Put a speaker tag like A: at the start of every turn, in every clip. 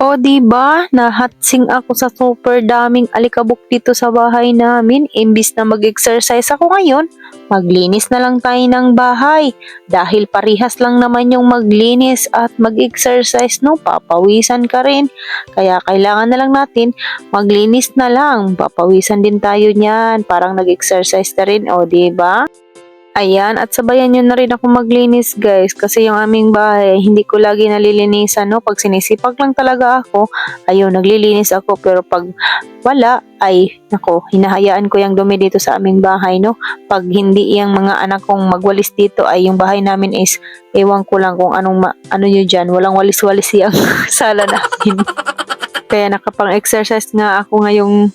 A: O, 'di ba, nahatsing ako sa super daming alikabok dito sa bahay namin. Imbis na mag-exercise ako ngayon, maglinis na lang tayo ng bahay. Dahil parihas lang naman yung maglinis at mag-exercise, no? Papawisan ka rin. Kaya kailangan na lang natin maglinis na lang. Papawisan din tayo niyan. Parang nag-exercise na rin, o, 'di ba? Ayan, at sabayan niyo na rin ako maglinis guys kasi yung aming bahay hindi ko lagi nalilinisan, no. Pag sinisipag lang talaga ako, ayun naglilinis ako, pero pag wala ay nako, hinahayaan ko yung dumi dito sa aming bahay, no. Pag hindi yung mga anak kong magwalis dito ay yung bahay namin is ewan ko lang kung ano yun diyan, walang walis-walis yung sala namin. Kaya nakapang-exercise nga ako ngayong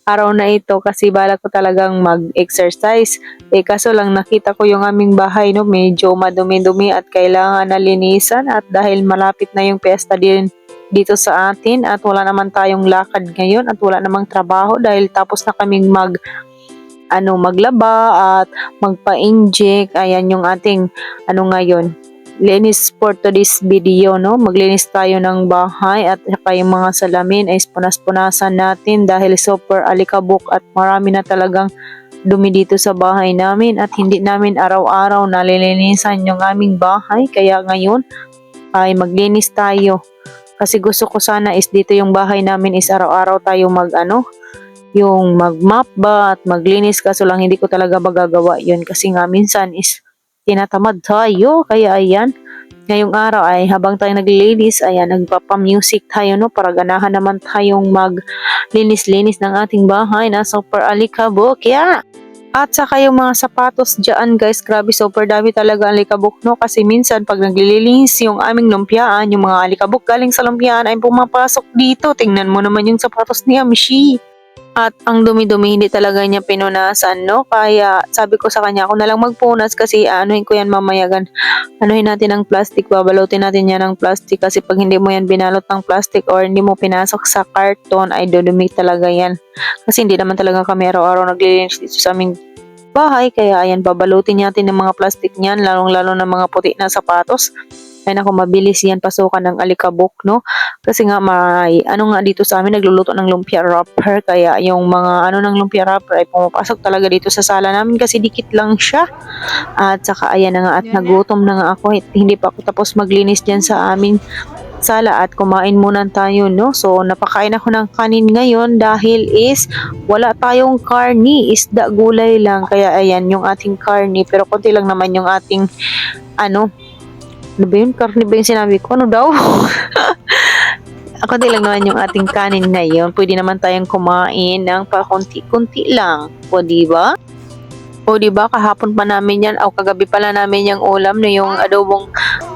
A: araw na ito kasi balak ko talagang mag-exercise. Kaso lang nakita ko yung aming bahay, no, medyo madumi-dumi at kailangan na linisan, at dahil malapit na yung piyesta din dito sa atin at wala naman tayong lakad ngayon at wala namang trabaho dahil tapos na kaming maglaba at magpa-inject. Ayan yung ating ngayon, linis for today's video, no. Maglinis tayo ng bahay at saka yung mga salamin ay punas-punasan natin dahil super alikabok at marami na talagang dumi dito sa bahay namin at hindi namin araw-araw nalilinisan yung aming bahay. Kaya ngayon ay maglinis tayo. Kasi gusto ko sana is dito yung bahay namin is araw-araw tayo yung mag-mop ba at maglinis, kaso lang hindi ko talaga magagawa yun kasi nga minsan is tinatamad tayo. Kaya ayan, ngayong araw ay habang tayo naglilinis, ayan, nagpapa-music tayo, no, para ganahan naman tayong maglinis-linis ng ating bahay na super alikabok. Yeah. At saka yung mga sapatos dyan guys, grabe super dami talaga ang alikabok, no, kasi minsan pag naglilinis yung aming lumpiaan, yung mga alikabok galing sa lumpiaan ay pumapasok dito. Tingnan mo naman yung sapatos ni Amshi. At ang dumi-dumi, hindi talaga niya pinunasan, no? Kaya sabi ko sa kanya, ako na lang magpunas kasi anuhin ko yan mamaya. Anuhin natin ng plastic, babalutin natin yan ng plastic kasi pag hindi mo yan binalot ng plastic or hindi mo pinasok sa karton ay dudumi talaga yan. Kasi hindi naman talaga kami araw-araw naglilinis dito sa aming bahay. Kaya ayan, babalutin natin ng mga plastic niyan, lalong-lalo ng mga puti na sapatos. Ay nako, mabilis yan pasukan ng alikabok, no? Kasi nga may dito sa amin, nagluluto ng lumpia wrapper, kaya yung mga ng lumpia wrapper ay pumapasok talaga dito sa sala namin kasi dikit lang siya. At saka ayan na nga, at nagutom na nga ako, hindi pa ako tapos maglinis diyan sa amin sala at kumain muna tayo, no? So napakain ako ng kanin ngayon dahil is wala tayong karni, isda, gulay lang. Kaya ayan yung ating karni, pero konti lang naman yung ating ano ba yun? Karne ba yung sinabi ko? Ano daw? Ako din lang naman yung ating kanin ngayon. Pwede naman tayong kumain ng pakunti-kunti lang. O, diba? O, diba? Kahapon pa namin yan. O, kagabi pala namin yung ulam na yung adobong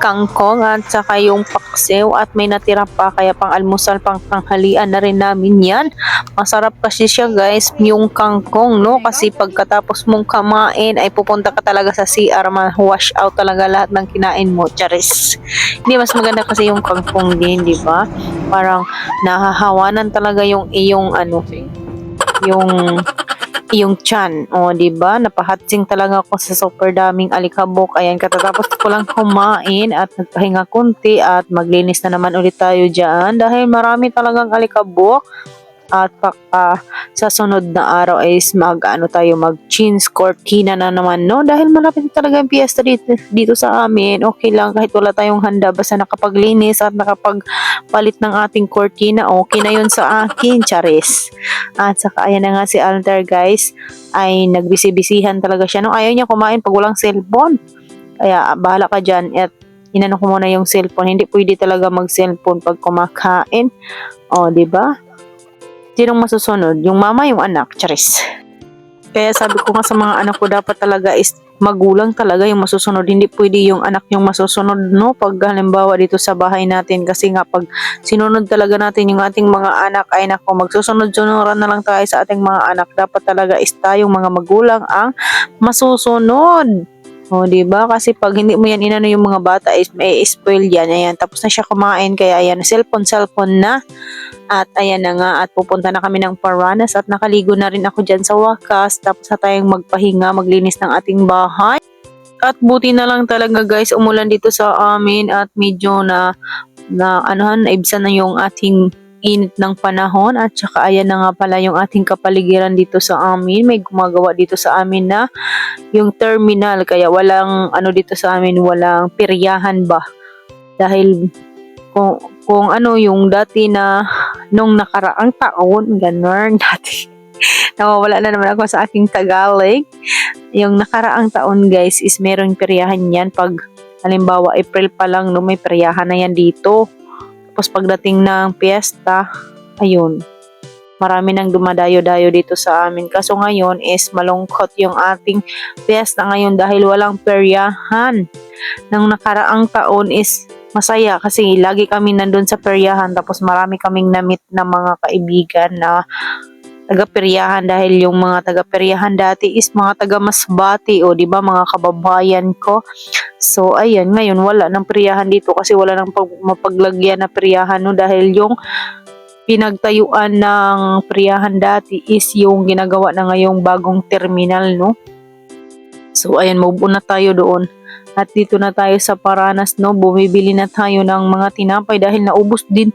A: kangkong at saka yung paksiw at may natira pa. Kaya pang almusal, pang tanghalian na rin namin yan. Masarap kasi siya guys, yung kangkong, no? Kasi pagkatapos mong kamain ay pupunta ka talaga sa CR, ma-wash out talaga lahat ng kinain mo. Charis. Hindi, mas maganda kasi yung kangkong din, di ba? Parang nahahawanan talaga yung yung tiyan. O, di ba? Napahatsing talaga ako sa super daming alikabok. Ayan, katatapos ko lang kumain at nagpahinga kunti at maglinis na naman ulit tayo diyan dahil marami talagang alikabok. At sa sunod na araw is mag-jeans cortina na naman, no? Dahil malapit talaga yung piyesta dito sa amin. Okay lang kahit wala tayong handa, basta nakapaglinis at nakapagpalit ng ating cortina, okay na yun sa akin, charis. At saka ayan na nga si Alter guys, ay nagbisi-bisihan talaga siya, no? Ayaw niya kumain pag walang cellphone. Kaya bahala ka dyan, at inano ko muna yung cellphone. Hindi pwede talaga mag-cellphone pag kumakain. O, diba? Sinong masusunod? Yung mama, yung anak? Charis. Kaya sabi ko nga sa mga anak ko, dapat talaga is magulang talaga yung masusunod. Hindi pwede yung anak yung masusunod, no? Pag halimbawa dito sa bahay natin. Kasi nga pag sinunod talaga natin yung ating mga anak, ay nako, magsusunod-sunuran na lang tayo sa ating mga anak. Dapat talaga is tayong mga magulang ang masusunod. O, diba? Kasi pag hindi mo yan inano yung mga bata, is may spoil yan. Ayan, tapos na siya kumain. Kaya ayan, cellphone na. At ayan na nga, at pupunta na kami ng Paranas at nakaligo na rin ako dyan sa wakas. Tapos na tayong magpahinga, maglinis ng ating bahay. At buti na lang talaga guys, umulan dito sa amin at medyo na na anuhan, naibsan na yung ating init ng panahon at saka ayan na nga pala yung ating kapaligiran dito sa amin. May gumagawa dito sa amin na yung terminal kaya walang ano dito sa amin, walang peryahan ba. Dahil kung ano yung dati na nung nakaraang taon, ganun dati. Nawawala na naman ako sa aking Tagalog. Yung nakaraang taon guys is merong peryahan yan pag halimbawa April pa lang no, may peryahan na yan dito. Tapos pagdating ng piyesta, ayun, marami nang dumadayo-dayo dito sa amin. Kaso ngayon is malungkot yung ating piyesta ngayon dahil walang peryahan. Nang nakaraang taon is masaya kasi lagi kami nandun sa peryahan tapos marami kaming namit na mga kaibigan na taga-peryahan dahil yung mga taga-peryahan dati is mga taga-Masbate o di ba mga kababayan ko. So ayan, ngayon wala nang peryahan dito kasi wala nang mapaglagyan na peryahan no dahil yung pinagtayuan ng peryahan dati is yung ginagawa na ngayong bagong terminal no. So ayan, move on na tayo doon. At dito na tayo sa Paranas no, bumibili na tayo ng mga tinapay dahil naubos din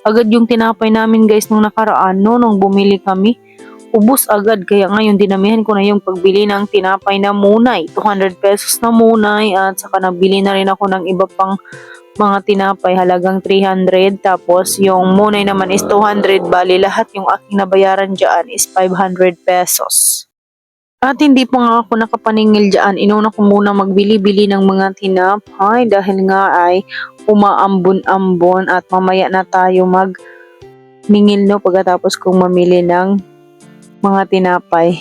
A: agad yung tinapay namin guys nung nakaraan no, nung bumili kami. Ubos agad kaya ngayon dinamihan ko na yung pagbili ng tinapay na munay. 200 pesos na munay at saka nabili na rin ako ng iba pang mga tinapay halagang 300 tapos yung munay naman is 200 bali lahat yung aking nabayaran dyan is 500 pesos. At hindi pa nga ako nakapaningil dyan, inuna ko muna magbili-bili ng mga tinapay dahil nga ay umaambon-ambon at mamaya na tayo magmingil no pagkatapos kong mamili ng mga tinapay.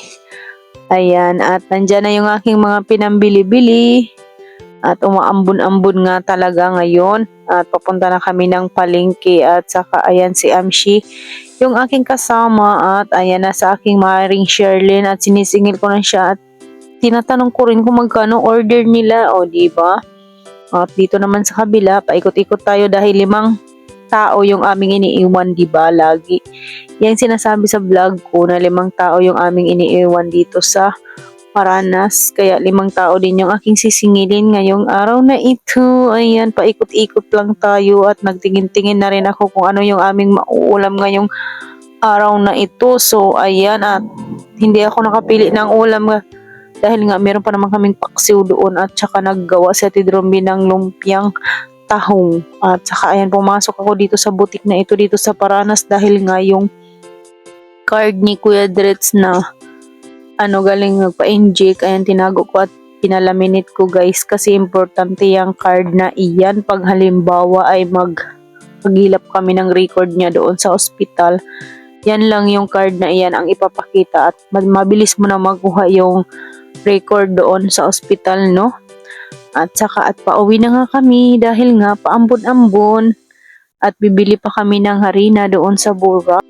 A: Ayan, at nandyan na yung aking mga pinambili-bili at umaambon-ambon nga talaga ngayon at papunta na kami ng palengke at saka ayan si Amshi yung aking kasama at ayan na sa aking maring Sherlyn at sinisingil ko na siya at tinatanong ko rin kung magkano order nila o diba. At dito naman sa kabila paikot-ikot tayo dahil 5 tao yung aming iniiwan diba lagi. Yan sinasabi sa vlog ko na 5 tao yung aming iniiwan dito sa Paranas. Kaya 5 tao din yung aking sisingilin ngayong araw na ito. Ayan, paikot-ikot lang tayo at nagtingin-tingin na rin ako kung ano yung aming mauulam ngayong araw na ito. So, ayan at hindi ako nakapili ng ulam dahil nga meron pa naman kaming paksiw doon at saka naggawa si Ate Dromby ng lumpiang tahong. At saka ayan, pumasok ako dito sa butik na ito dito sa Paranas dahil nga yung card ni Kuya Dretz na galing nagpa-inject, ayan tinago ko at pinalaminate ko guys kasi importante yung card na iyan pag halimbawa ay maghilap kami ng record niya doon sa ospital. Yan lang yung card na iyan ang ipapakita at mabilis mo na makuha yung record doon sa ospital no. At saka at pauwi na nga kami dahil nga paambon-ambon at bibili pa kami ng harina doon sa Bura.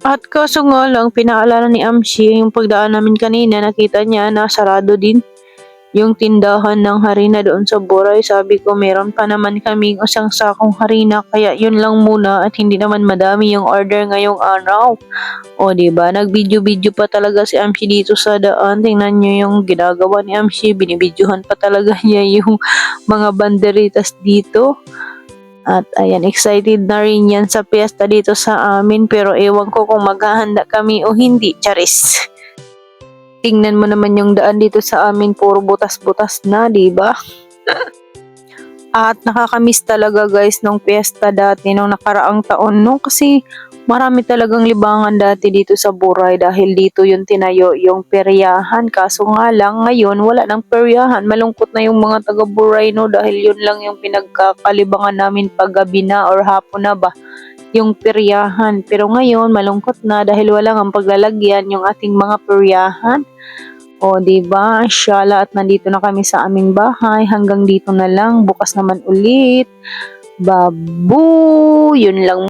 A: At kaso nga lang, pinaalala ni Amshi yung pagdaan namin kanina, nakita niya na sarado din yung tindahan ng harina doon sa Boray. Sabi ko, meron pa naman kaming isang sakong harina, kaya yun lang muna at hindi naman madami yung order ngayong araw. O diba, nag-video-video pa talaga si Amshi dito sa daan. Tingnan nyo yung ginagawa ni Amshi, binibidyohan pa talaga niya yung mga banderitas dito. At ayan, excited na rin yan sa piyesta dito sa amin. Pero ewan ko kung maghahanda kami o hindi. Charis. Tingnan mo naman yung daan dito sa amin. Puro butas-butas na, diba? At nakakamiss talaga guys nung piyesta dati nung nakaraang taon. No? Kasi marami talagang libangan dati dito sa Buray dahil dito yung tinayo yung peryahan. Kaso nga lang ngayon wala nang peryahan. Malungkot na yung mga taga Buray no dahil yun lang yung pinagkakalibangan namin pag gabi na or hapon na ba yung peryahan. Pero ngayon malungkot na dahil wala ang paglalagyan yung ating mga peryahan. O diba, syala at nandito na kami sa aming bahay. Hanggang dito na lang. Bukas naman ulit. Babu! Yun lang.